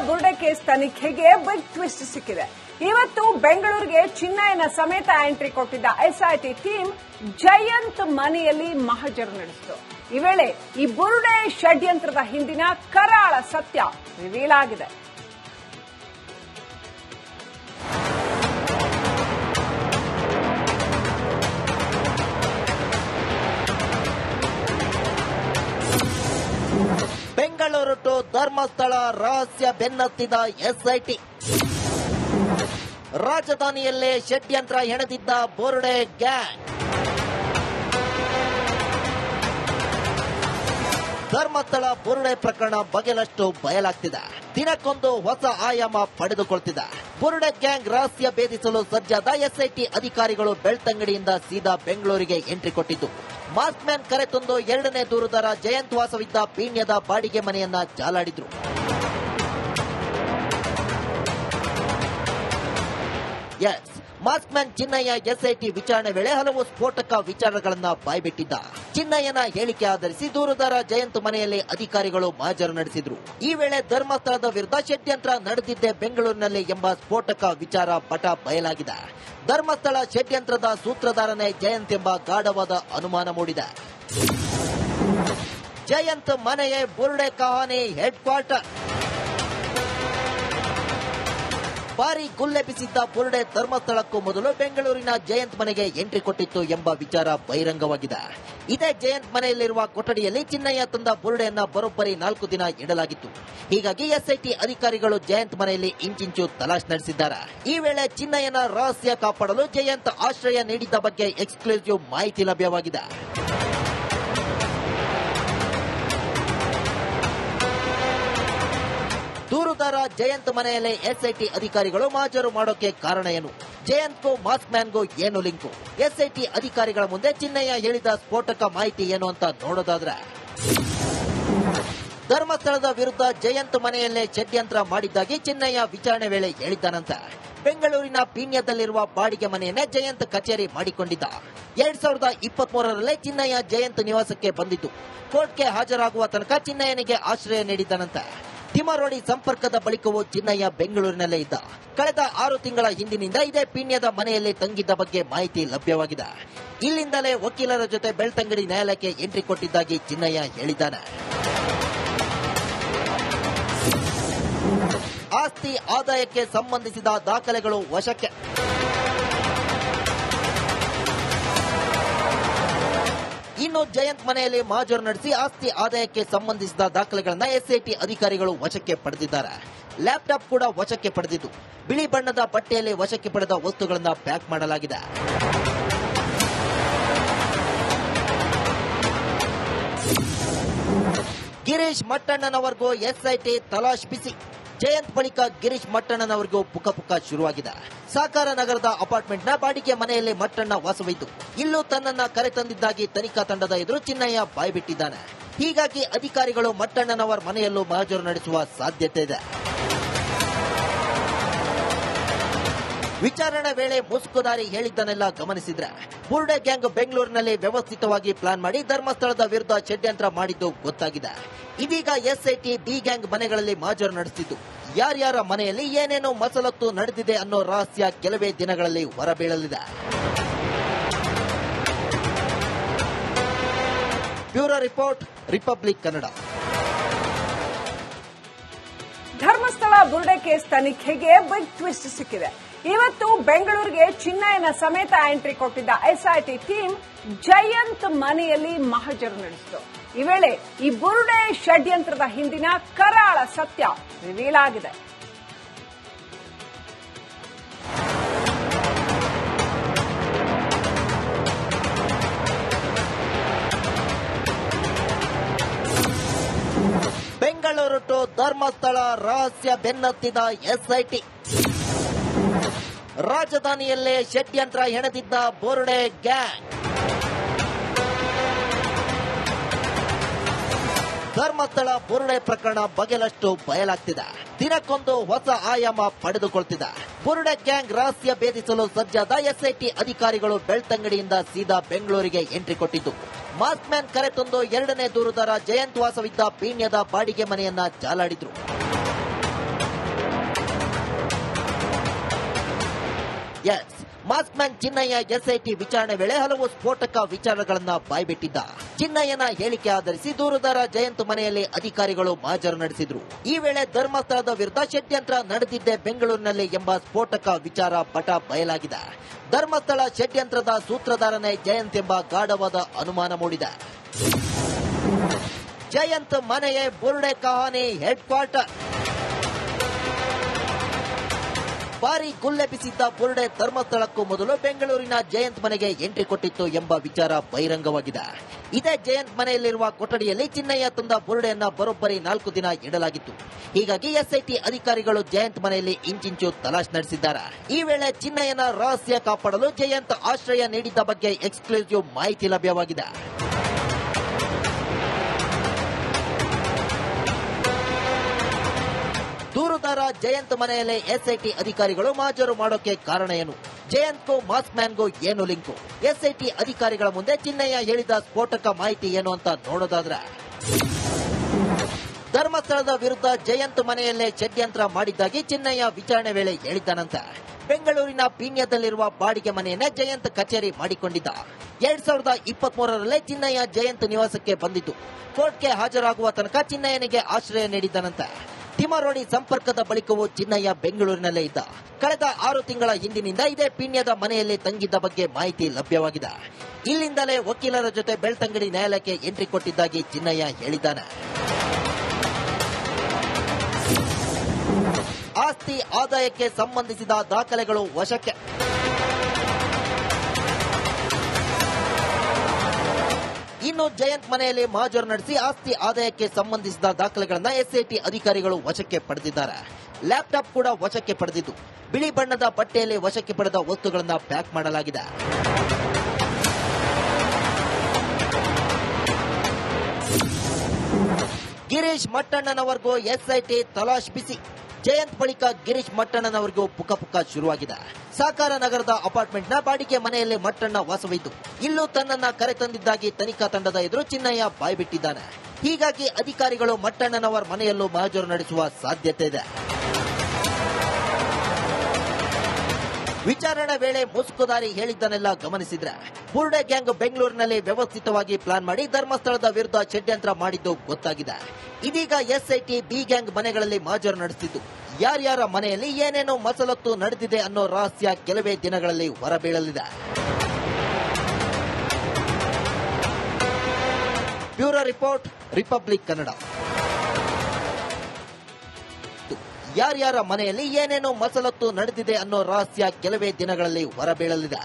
ಬುರುಡೆ case ತನಿಖೆಗೆ big twist ಸಿಕ್ಕಿದೆ. ಇವತ್ತು ಬೆಂಗಳೂರಿಗೆ ಚಿನ್ನಯ್ಯನ ಸಮೇತ ಎಂಟ್ರಿ ಕೊಟ್ಟಿದ್ದ ಎಸ್ಐಟಿ ಟೀಮ್ ಜಯಂತ್ ಮನೆಯಲ್ಲಿ ಮಹಜರು ನಡೆಸಿತು. ಈ ವೇಳೆ ಈ ಬುರುಡೆ ಷಡ್ಯಂತ್ರದ ಹಿಂದಿನ ಕರಾಳ ಸತ್ಯ ರಿವೀಲ್ ಆಗಿದೆ. ಬೆಂಗಳೂರು ಟು ಧರ್ಮಸ್ಥಳ ರಹಸ್ಯ ಬೆನ್ನತ್ತಿದ ಎಸ್ಐಟಿ. ರಾಜಧಾನಿಯಲ್ಲೇ ಷಡ್ಯಂತ್ರ ಹೆಣೆದಿದ್ದ ಬುರುಡೆ ಗ್ಯಾಂಗ್. ಧರ್ಮಸ್ಥಳ ಬುರುಡೆ ಪ್ರಕರಣ ಬಗೆಲಷ್ಟು ಬಯಲಾಗ್ತಿದೆ. ದಿನಕ್ಕೊಂದು ಹೊಸ ಆಯಾಮ ಪಡೆದುಕೊಳ್ತಿದೆ. ಬುರುಡೆ ಗ್ಯಾಂಗ್ ರಹಸ್ಯ ಭೇದಿಸಲು ಸಜ್ಜಾದ ಎಸ್ಐಟಿ ಅಧಿಕಾರಿಗಳು ಬೆಳ್ತಂಗಡಿಯಿಂದ ಸೀದಾ ಬೆಂಗಳೂರಿಗೆ ಎಂಟ್ರಿ ಕೊಟ್ಟಿದ್ದು, ಮಾಸ್ಕ್ ಮ್ಯಾನ್ ಕರೆತಂದು ಎರಡನೇ ದೂರುದಾರ ಜಯಂತ್ ವಾಸವಿದ್ದ ಪೀಣ್ಯದ ಬಾಡಿಗೆ ಮನೆಯನ್ನ ಜಾಲಾಡಿದ್ರು. Yes, mask man Chinnayya SIT ವಿಚಾರಣೆ ವೇಳೆ ಹಲವು ಸ್ಫೋಟಕ ವಿಚಾರಗಳನ್ನ ಬಾಯ್ಬಿಟ್ಟಿದ್ದ. ಚಿನ್ನಯ್ಯನ ಹೇಳಿಕೆ ಆಧರಿಸಿ ದೂರುದಾರ ಜಯಂತ್ ಮನೆಯಲ್ಲಿ ಅಧಿಕಾರಿಗಳು ಮಹಜರು ನಡೆಸಿದ್ರು. ಈ ವೇಳೆ ಧರ್ಮಸ್ಥಳದ ವಿರುದ್ಧ ಷಡ್ಯಂತ್ರ ನಡೆದಿದ್ದೇ ಬೆಂಗಳೂರಿನಲ್ಲಿ ಎಂಬ ಸ್ಫೋಟಕ ವಿಚಾರ ಪಟ ಬಯಲಾಗಿದೆ. ಧರ್ಮಸ್ಥಳ ಷಡ್ಯಂತ್ರದ ಸೂತ್ರಧಾರನೇ ಜಯಂತ್ ಎಂಬ ಗಾಢವಾದ ಅನುಮಾನ ಮೂಡಿದೆ. ಜಯಂತ್ ಮನೆಯೇ ಬುರುಡೆ ಕಹಾನಿ ಹೆಡ್ ಕ್ವಾರ್ಟರ್. ಭಾರಿ ಗುಲ್ಲೆಬ್ಬಿಸಿದ್ದ ಬುರುಡೆ ಧರ್ಮಸ್ಥಳಕ್ಕೂ ಮೊದಲು ಬೆಂಗಳೂರಿನ ಜಯಂತ್ ಮನೆಗೆ ಎಂಟ್ರಿ ಕೊಟ್ಟಿತ್ತು ಎಂಬ ವಿಚಾರ ಬಹಿರಂಗವಾಗಿದೆ. ಇದೇ ಜಯಂತ್ ಮನೆಯಲ್ಲಿರುವ ಕೊಠಡಿಯಲ್ಲಿ ಚಿನ್ನಯ್ಯ ತಂದ ಬುರುಡೆಯನ್ನ ಬರೋಬ್ಬರಿ 4 ದಿನ ಇಡಲಾಗಿತ್ತು. ಹೀಗಾಗಿ ಎಸ್ಐಟಿ ಅಧಿಕಾರಿಗಳು ಜಯಂತ್ ಮನೆಯಲ್ಲಿ ಇಂಚಿಂಚು ತಲಾಶ್ ನಡೆಸಿದ್ದಾರೆ. ಈ ವೇಳೆ ಚಿನ್ನಯ್ಯನ ರಹಸ್ಯ ಕಾಪಾಡಲು ಜಯಂತ್ ಆಶ್ರಯ ನೀಡಿದ್ದ ಬಗ್ಗೆ ಎಕ್ಸ್ಕ್ಲೂಸಿವ್ ಮಾಹಿತಿ ಲಭ್ಯವಾಗಿದೆ. ದೂರುದಾರ ಜಯಂತ್ ಮನೆಯಲ್ಲಿ ಎಸ್ಐಟಿ ಅಧಿಕಾರಿಗಳು ಮಹಜರು ಮಾಡೋಕೆ ಕಾರಣ ಏನು? ಜಯಂತ್ಗೂ ಮಾಸ್ಕ್ ಮ್ಯಾನ್ಗೂ ಏನು ಲಿಂಕು? ಎಸ್ಐಟಿ ಅಧಿಕಾರಿಗಳ ಮುಂದೆ ಚಿನ್ನಯ್ಯ ಹೇಳಿದ ಸ್ಫೋಟಕ ಮಾಹಿತಿ ಏನು ಅಂತ ನೋಡೋದಾದ್ರೆ, ಧರ್ಮಸ್ಥಳದ ವಿರುದ್ಧ ಜಯಂತ್ ಮನೆಯಲ್ಲೇ ಷಡ್ಯಂತ್ರ ಮಾಡಿದ್ದಾಗಿ ಚಿನ್ನಯ್ಯ ವಿಚಾರಣೆ ವೇಳೆ ಹೇಳಿದ್ದಾನಂತೆ. ಬೆಂಗಳೂರಿನ ಪೀಣ್ಯದಲ್ಲಿರುವ ಬಾಡಿಗೆ ಮನೆಯನ್ನೇ ಜಯಂತ್ ಕಚೇರಿ ಮಾಡಿಕೊಂಡಿದ್ದ. 2023ರಲ್ಲಿ ಚಿನ್ನಯ್ಯ ಜಯಂತ್ ನಿವಾಸಕ್ಕೆ ಬಂದಿದ್ದು, ಕೋರ್ಟ್ಗೆ ಹಾಜರಾಗುವ ತನಕ ಚಿನ್ನಯ್ಯನಿಗೆ ಆಶ್ರಯ ನೀಡಿದ್ದಾನಂತೆ. ತಿಮರೋಡಿ ಸಂಪರ್ಕದ ಬಳಿಕವೂ ಚಿನ್ನಯ್ಯ ಬೆಂಗಳೂರಿನಲ್ಲೇ ಇದ್ದ. ಕಳೆದ 6 ತಿಂಗಳ ಹಿಂದಿನಿಂದ ಇದೇ ಪೀಣ್ಯದ ಮನೆಯಲ್ಲಿ ತಂಗಿದ್ದ ಬಗ್ಗೆ ಮಾಹಿತಿ ಲಭ್ಯವಾಗಿದೆ. ಇಲ್ಲಿಂದಲೇ ವಕೀಲರ ಜೊತೆ ಬೆಳ್ತಂಗಡಿ ನ್ಯಾಯಾಲಯಕ್ಕೆ ಎಂಟ್ರಿ ಕೊಟ್ಟಿದ್ದಾಗಿ ಚಿನ್ನಯ್ಯ ಹೇಳಿದ್ದಾನೆ. ಆಸ್ತಿ ಆದಾಯಕ್ಕೆ ಸಂಬಂಧಿಸಿದ ದಾಖಲೆಗಳು ವಶಕ್ಕೆ. ಇನ್ನು ಜಯಂತ್ ಮನೆಯಲ್ಲಿ ಮಹಜರು ನಡೆಸಿ ಆಸ್ತಿ ಆದಾಯಕ್ಕೆ ಸಂಬಂಧಿಸಿದ ದಾಖಲೆಗಳನ್ನ ಎಸ್ಐಟಿ ಅಧಿಕಾರಿಗಳು ವಶಕ್ಕೆ ಪಡೆದಿದ್ದಾರೆ. ಲ್ಯಾಪ್ಟಾಪ್ ಕೂಡ ವಶಕ್ಕೆ ಪಡೆದಿದ್ದು, ಬಿಳಿ ಬಣ್ಣದ ಬಟ್ಟೆಯಲ್ಲಿ ವಶಕ್ಕೆ ಪಡೆದ ವಸ್ತುಗಳನ್ನು ಪ್ಯಾಕ್ ಮಾಡಲಾಗಿದೆ. ಗಿರೀಶ್ ಮಟ್ಟಣ್ಣನವರೆಗೂ ಎಸ್ಐಟಿ ತಲಾಶ್ ಬಿಸಿ. ಜಯಂತ್ ಬಳಿಕ ಗಿರೀಶ್ ಮಟ್ಟಣ್ಣನವರಿಗೂ ಪುಕ ಶುರುವಾಗಿದೆ. ಸಾಕಾರ ನಗರದ ಅಪಾರ್ಟ್ಮೆಂಟ್ನ ಬಾಡಿಗೆ ಮನೆಯಲ್ಲಿ ಮಟ್ಟಣ್ಣ ವಾಸವಿದ್ದು, ಇಲ್ಲೂ ತನ್ನನ್ನ ಕರೆತಂದಿದ್ದಾಗಿ ತನಿಖಾ ತಂಡದ ಎದುರು ಚಿನ್ನಯ್ಯ ಬಾಯ್ಬಿಟ್ಟಿದ್ದಾನೆ. ಹೀಗಾಗಿ ಅಧಿಕಾರಿಗಳು ಮಟ್ಟಣ್ಣನವರ ಮನೆಯಲ್ಲೂ ಮಹಜರು ನಡೆಸುವ ಸಾಧ್ಯತೆ ಇದೆ. ವಿಚಾರಣೆ ವೇಳೆ ಮುಸುಕುದಾರಿ ಹೇಳಿದ್ದನ್ನೆಲ್ಲ ಗಮನಿಸಿದ್ರೆ, ಬುರುಡೆ ಗ್ಯಾಂಗ್ ಬೆಂಗಳೂರಿನಲ್ಲಿ ವ್ಯವಸ್ಥಿತವಾಗಿ ಪ್ಲಾನ್ ಮಾಡಿ ಧರ್ಮಸ್ಥಳದ ವಿರುದ್ಧ ಷಡ್ಯಂತ್ರ ಮಾಡಿದ್ದು ಗೊತ್ತಾಗಿದೆ. ಇದೀಗ ಎಸ್ಐಟಿ ಬಿ ಗ್ಯಾಂಗ್ ಮನೆಗಳಲ್ಲಿ ಮಹಜರು ನಡೆಸಿದ್ದು, ಯಾರ್ಯಾರ ಮನೆಯಲ್ಲಿ ಏನೇನೋ ಮಸಲತ್ತು ನಡೆದಿದೆ ಅನ್ನೋ ರಹಸ್ಯ ಕೆಲವೇ ದಿನಗಳಲ್ಲಿ ಹೊರಬೀಳಲಿದೆ. Bureau report, republic Kannada. Dharmasthala ಬುರುಡೆ ಕೇಸ್ ತನಿಖೆಗೆ ಬಿಗ್ ಟ್ವಿಸ್ಟ್ ಸಿಕ್ಕಿದೆ. ಇವತ್ತು ಬೆಂಗಳೂರಿಗೆ ಚಿನ್ನಯ್ಯನ ಸಮೇತ ಎಂಟ್ರಿ ಕೊಟ್ಟಿದ್ದ ಎಸ್ಐಟಿ ಟೀಮ್ ಜಯಂತ್ ಮನೆಯಲ್ಲಿ ಮಹಜರು ನಡೆಸಿತು. ಈ ವೇಳೆ ಈ ಬುರುಡೆ ಷಡ್ಯಂತ್ರದ ಹಿಂದಿನ ಕರಾಳ ಸತ್ಯ ರಿವೀಲ್ ಆಗಿದೆ. ಬೆಂಗಳೂರು ಟು ಧರ್ಮಸ್ಥಳ ರಹಸ್ಯ ಬೆನ್ನತ್ತಿದ ಎಸ್ಐಟಿ. ರಾಜಧಾನಿಯಲ್ಲೇ ಷಡ್ಯಂತ್ರ ಹೆಣೆದಿದ್ದ ಬುರುಡೆ ಗ್ಯಾಂಗ್. ಧರ್ಮಸ್ಥಳ ಬುರುಡೆ ಪ್ರಕರಣ ಬಗೆಲಷ್ಟು ಬಯಲಾಗ್ತಿದೆ. ದಿನಕ್ಕೊಂದು ಹೊಸ ಆಯಾಮ ಪಡೆದುಕೊಳ್ತಿದೆ. ಬುರುಡೆ ಗ್ಯಾಂಗ್ ರಹಸ್ಯ ಭೇದಿಸಲು ಸಜ್ಜಾದ ಎಸ್ಐಟಿ ಅಧಿಕಾರಿಗಳು ಬೆಳ್ತಂಗಡಿಯಿಂದ ಸೀದಾ ಬೆಂಗಳೂರಿಗೆ ಎಂಟ್ರಿ ಕೊಟ್ಟಿದ್ದು, ಮಾಸ್ಕ್ ಮ್ಯಾನ್ ಕರೆತಂದು ಎರಡನೇ ದೂರುದಾರ ಜಯಂತ್ ವಾಸವಿದ್ದ ಪೀಣ್ಯದ ಬಾಡಿಗೆ ಮನೆಯನ್ನ ಜಾಲಾಡಿದ್ರು. Yes, mask man Chinnayya SIT ವಿಚಾರಣೆ ವೇಳೆ ಹಲವು ಸ್ಫೋಟಕ ವಿಚಾರಗಳನ್ನ ಬಾಯ್ಬಿಟ್ಟಿದ್ದ. ಚಿನ್ನಯ್ಯನ ಹೇಳಿಕೆ ಆಧರಿಸಿ ದೂರುದಾರ ಜಯಂತ್ ಮನೆಯಲ್ಲಿ ಅಧಿಕಾರಿಗಳು ಮಹಜರು ನಡೆಸಿದ್ರು. ಈ ವೇಳೆ ಧರ್ಮಸ್ಥಳದ ವಿರುದ್ಧ ಷಡ್ಯಂತ್ರ ನಡೆದಿದ್ದೇ ಬೆಂಗಳೂರಿನಲ್ಲಿ ಎಂಬ ಸ್ಫೋಟಕ ವಿಚಾರ ಪಟ ಬಯಲಾಗಿದೆ. ಧರ್ಮಸ್ಥಳ ಷಡ್ಯಂತ್ರದ ಸೂತ್ರಧಾರನೇ ಜಯಂತ್ ಎಂಬ ಗಾಢವಾದ ಅನುಮಾನ ಮೂಡಿದೆ. ಜಯಂತ್ ಮನೆಯೇ ಬುರುಡೆ ಕಹಾನಿ ಹೆಡ್ ಕ್ವಾರ್ಟರ್. ಭಾರಿ ಗುಲ್ಲೆಬ್ಬಿಸಿದ್ದ ಬುರುಡೆ ಧರ್ಮಸ್ಥಳಕ್ಕೂ ಮೊದಲು ಬೆಂಗಳೂರಿನ ಜಯಂತ್ ಮನೆಗೆ ಎಂಟ್ರಿ ಕೊಟ್ಟಿತ್ತು ಎಂಬ ವಿಚಾರ ಬಹಿರಂಗವಾಗಿದೆ. ಇದೇ ಜಯಂತ್ ಮನೆಯಲ್ಲಿರುವ ಕೊಠಡಿಯಲ್ಲಿ ಚಿನ್ನಯ್ಯ ತಂದ ಬುರುಡೆಯನ್ನ ಬರೋಬ್ಬರಿ 4 ದಿನ ಇಡಲಾಗಿತ್ತು. ಹೀಗಾಗಿ ಎಸ್ಐಟಿ ಅಧಿಕಾರಿಗಳು ಜಯಂತ್ ಮನೆಯಲ್ಲಿ ಇಂಚಿಂಚು ತಲಾಶ್ ನಡೆಸಿದ್ದಾರೆ. ಈ ವೇಳೆ ಚಿನ್ನಯ್ಯನ ರಹಸ್ಯ ಕಾಪಾಡಲು ಜಯಂತ್ ಆಶ್ರಯ ನೀಡಿದ್ದ ಬಗ್ಗೆ ಎಕ್ಸ್ಕ್ಲೂಸಿವ್ ಮಾಹಿತಿ ಲಭ್ಯವಾಗಿದೆ. ದೂರುದಾರ ಜಯಂತ್ ಮನೆಯಲ್ಲೇ ಎಸ್ಐಟಿ ಅಧಿಕಾರಿಗಳು ಮಹಜರು ಮಾಡೋಕೆ ಕಾರಣ ಏನು? ಜಯಂತ್ಗೂ ಮಾಸ್ಕ್ ಮ್ಯಾನ್ಗೂ ಏನು ಲಿಂಕು? ಎಸ್ಐಟಿ ಅಧಿಕಾರಿಗಳ ಮುಂದೆ ಚಿನ್ನಯ್ಯ ಹೇಳಿದ ಸ್ಫೋಟಕ ಮಾಹಿತಿ ಏನು ಅಂತ ನೋಡೋದಾದ್ರೆ, ಧರ್ಮಸ್ಥಳದ ವಿರುದ್ಧ ಜಯಂತ್ ಮನೆಯಲ್ಲೇ ಷಡ್ಯಂತ್ರ ಮಾಡಿದ್ದಾಗಿ ಚಿನ್ನಯ್ಯ ವಿಚಾರಣೆ ವೇಳೆ ಹೇಳಿದ್ದಾನಂತೆ. ಬೆಂಗಳೂರಿನ ಪೀಣ್ಯದಲ್ಲಿರುವ ಬಾಡಿಗೆ ಮನೆಯನ್ನೇ ಜಯಂತ್ ಕಚೇರಿ ಮಾಡಿಕೊಂಡಿದ್ದ. 2023ರಲ್ಲೇ ಚಿನ್ನಯ್ಯ ಜಯಂತ್ ನಿವಾಸಕ್ಕೆ ಬಂದಿದ್ದು. ಕೋರ್ಟ್ಗೆ ಹಾಜರಾಗುವ ತನಕ ಚಿನ್ನಯ್ಯನಿಗೆ ಆಶ್ರಯ ನೀಡಿದ್ದಾನಂತೆ. ತಿಮರೋಡಿ ಸಂಪರ್ಕದ ಬಳಿಕವೂ ಚಿನ್ನಯ್ಯ ಬೆಂಗಳೂರಿನಲ್ಲೇ ಇದ್ದ. ಕಳೆದ 6 ತಿಂಗಳ ಹಿಂದಿನಿಂದ ಇದೇ ಪೀಣ್ಯದ ಮನೆಯಲ್ಲಿ ತಂಗಿದ್ದ ಬಗ್ಗೆ ಮಾಹಿತಿ ಲಭ್ಯವಾಗಿದೆ. ಇಲ್ಲಿಂದಲೇ ವಕೀಲರ ಜೊತೆ ಬೆಳ್ತಂಗಡಿ ನ್ಯಾಯಾಲಯಕ್ಕೆ ಎಂಟ್ರಿ ಕೊಟ್ಟಿದ್ದಾಗಿ ಚಿನ್ನಯ್ಯ ಹೇಳಿದ್ದಾನೆ. ಆಸ್ತಿ ಆದಾಯಕ್ಕೆ ಸಂಬಂಧಿಸಿದ ದಾಖಲೆಗಳು ವಶಕ್ಕೆ. ಇನ್ನು ಜಯಂತ್ ಮನೆಯಲ್ಲಿ ಮಹಜರು ನಡೆಸಿ ಆಸ್ತಿ ಆದಾಯಕ್ಕೆ ಸಂಬಂಧಿಸಿದ ದಾಖಲೆಗಳನ್ನು ಎಸ್ಐಟಿ ಅಧಿಕಾರಿಗಳು ವಶಕ್ಕೆ ಪಡೆದಿದ್ದಾರೆ. ಲ್ಯಾಪ್ಟಾಪ್ ಕೂಡ ವಶಕ್ಕೆ ಪಡೆದಿದ್ದು, ಬಿಳಿ ಬಣ್ಣದ ಬಟ್ಟೆಯಲ್ಲಿ ವಶಕ್ಕೆ ಪಡೆದ ವಸ್ತುಗಳನ್ನು ಪ್ಯಾಕ್ ಮಾಡಲಾಗಿದೆ. ಗಿರೀಶ್ ಮಟ್ಟಣ್ಣನವರೆಗೂ ಎಸ್ಐಟಿ ತಲಾಶ್ ಬಿಸಿ. ಜಯಂತ್ ಬಳಿಕ ಗಿರೀಶ್ ಮಟ್ಟಣ್ಣನವರಿಗೂ ಪುಕ ಶುರುವಾಗಿದೆ. ಸಾಕಾರ ನಗರದ ಅಪಾರ್ಟ್ಮೆಂಟ್ನ ಬಾಡಿಗೆ ಮನೆಯಲ್ಲಿ ಮಟ್ಟಣ್ಣ ವಾಸವಿದ್ದು, ಇಲ್ಲೂ ತನ್ನನ್ನ ಕರೆತಂದಿದ್ದಾಗಿ ತನಿಖಾ ತಂಡದ ಎದುರು ಚಿನ್ನಯ್ಯ ಬಾಯ್ಬಿಟ್ಟಿದ್ದಾನೆ. ಹೀಗಾಗಿ ಅಧಿಕಾರಿಗಳು ಮಟ್ಟಣ್ಣನವರ ಮನೆಯಲ್ಲೂ ಮಹಜರು ನಡೆಸುವ ಸಾಧ್ಯತೆ ಇದೆ. ವಿಚಾರಣೆ ವೇಳೆ ಮುಸುಕುದಾರಿ ಹೇಳಿದ್ದನ್ನೆಲ್ಲ ಗಮನಿಸಿದ್ರೆ, ಬುರುಡೆ ಗ್ಯಾಂಗ್ ಬೆಂಗಳೂರಿನಲ್ಲಿ ವ್ಯವಸ್ಥಿತವಾಗಿ ಪ್ಲಾನ್ ಮಾಡಿ ಧರ್ಮಸ್ಥಳದ ವಿರುದ್ಧ ಷಡ್ಯಂತ್ರ ಮಾಡಿದ್ದು ಗೊತ್ತಾಗಿದೆ. ಇದೀಗ ಎಸ್ಐಟಿ ಬಿ ಗ್ಯಾಂಗ್ ಮನೆಗಳಲ್ಲಿ ಮಹಜರು ನಡೆಸಿದ್ದು, ಯಾರ್ಯಾರ ಮನೆಯಲ್ಲಿ ಏನೇನೋ ಮಸಲತ್ತು ನಡೆದಿದೆ ಅನ್ನೋ ರಹಸ್ಯ ಕೆಲವೇ ದಿನಗಳಲ್ಲಿ ಹೊರಬೀಳಲಿದೆ. Bureau report, republic Kannada. ಯಾರ್ಯಾರ ಮನೆಯಲ್ಲಿ ಏನೇನೋ ಮಸಲತ್ತು ನಡೆದಿದೆ ಅನ್ನೋ ರಹಸ್ಯ ಕೆಲವೇ ದಿನಗಳಲ್ಲಿ ಹೊರಬೀಳಲಿದೆ.